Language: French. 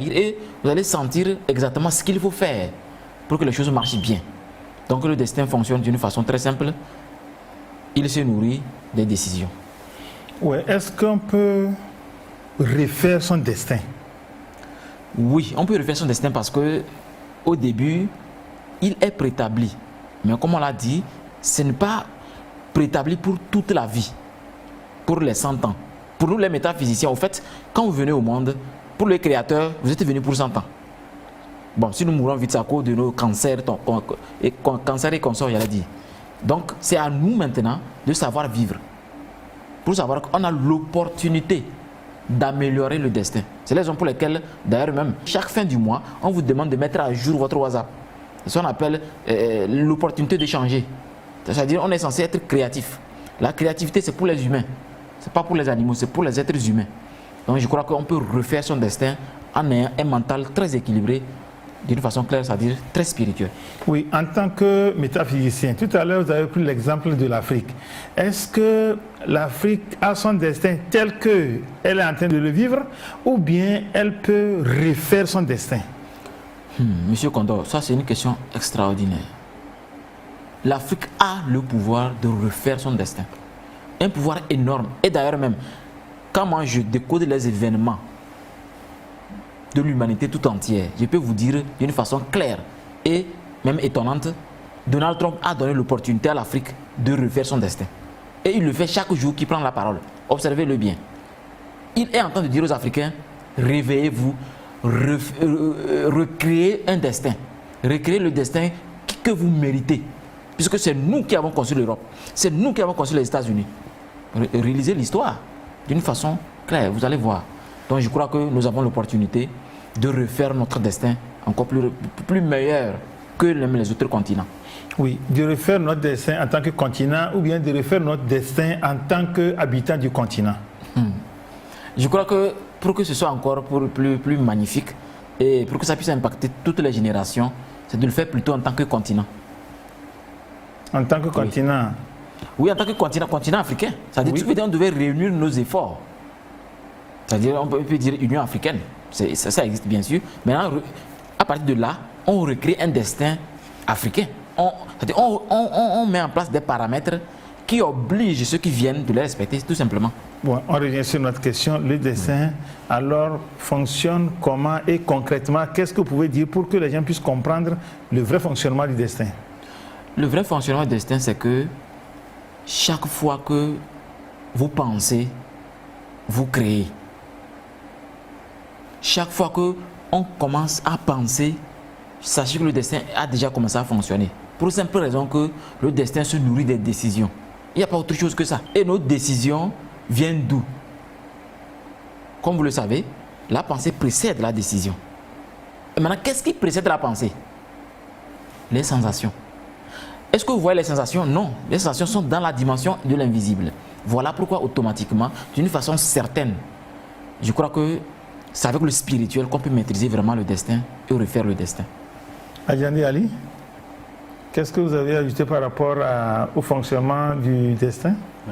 Et vous allez sentir exactement ce qu'il faut faire pour que les choses marchent bien. Donc le destin fonctionne d'une façon très simple. Il se nourrit des décisions. Ouais, est-ce qu'on peut refaire son destin? Oui, on peut refaire son destin parce que au début, il est préétabli. Mais comme on l'a dit, ce n'est pas préétabli pour toute la vie, pour les 100 ans. Pour nous, les métaphysiciens, au fait, quand vous venez au monde, pour le Créateur, vous êtes venu pour 100 ans. Bon, si nous mourons vite, c'est à cause de nos cancers et consorts, il a dit. Donc, c'est à nous maintenant de savoir vivre. Pour savoir qu'on a l'opportunité d'améliorer le destin. C'est les raisons pour lesquelles, d'ailleurs même, chaque fin du mois, on vous demande de mettre à jour votre WhatsApp. C'est ce qu'on appelle l'opportunité de changer. C'est-à-dire qu'on est censé être créatif. La créativité, c'est pour les humains. Ce n'est pas pour les animaux, c'est pour les êtres humains. Donc je crois qu'on peut refaire son destin en ayant un mental très équilibré, d'une façon claire, c'est-à-dire très spirituelle. Oui, en tant que métaphysicien, tout à l'heure vous avez pris l'exemple de l'Afrique. Est-ce que l'Afrique a son destin tel qu'elle est en train de le vivre ou bien elle peut refaire son destin? Monsieur Condor, ça c'est une question extraordinaire. L'Afrique a le pouvoir de refaire son destin. Un pouvoir énorme. Et d'ailleurs même, quand moi je décode les événements de l'humanité tout entière, je peux vous dire d'une façon claire et même étonnante, Donald Trump a donné l'opportunité à l'Afrique de refaire son destin. Et il le fait chaque jour qu'il prend la parole. Observez-le bien. Il est en train de dire aux Africains, réveillez-vous, recréez un destin. Recréez le destin que vous méritez. Puisque c'est nous qui avons construit l'Europe. C'est nous qui avons construit les États-Unis. Réalisez l'histoire d'une façon claire, vous allez voir. Donc je crois que nous avons l'opportunité de refaire notre destin encore plus meilleur que les autres continents. Oui, de refaire notre destin en tant que continent ou bien de refaire notre destin en tant qu'habitant du continent. Je crois que pour que ce soit encore plus magnifique et pour que ça puisse impacter toutes les générations, c'est de le faire plutôt en tant que continent. En tant que continent? Oui, en tant que continent africain. C'est-à-dire qu'on devait réunir nos efforts. C'est-à-dire, on peut dire Union africaine. Ça existe bien sûr. Maintenant, à partir de là, on recrée un destin africain. On met en place des paramètres qui obligent ceux qui viennent de les respecter, tout simplement. Bon, on revient sur notre question. Le destin, alors, fonctionne comment et concrètement? Qu'est-ce que vous pouvez dire pour que les gens puissent comprendre le vrai fonctionnement du destin? Le vrai fonctionnement du destin, c'est que chaque fois que vous pensez, vous créez. Chaque fois qu'on commence à penser, sachez que le destin a déjà commencé à fonctionner. Pour la simple raison que le destin se nourrit des décisions. Il n'y a pas autre chose que ça. Et nos décisions viennent d'où? Comme vous le savez, la pensée précède la décision. Et maintenant, qu'est-ce qui précède la pensée? Les sensations. Est-ce que vous voyez les sensations? Non. Les sensations sont dans la dimension de l'invisible. Voilà pourquoi automatiquement, d'une façon certaine, je crois que c'est avec le spirituel qu'on peut maîtriser vraiment le destin et refaire le destin. Adjani Ali, qu'est-ce que vous avez ajouté par rapport au fonctionnement du destin?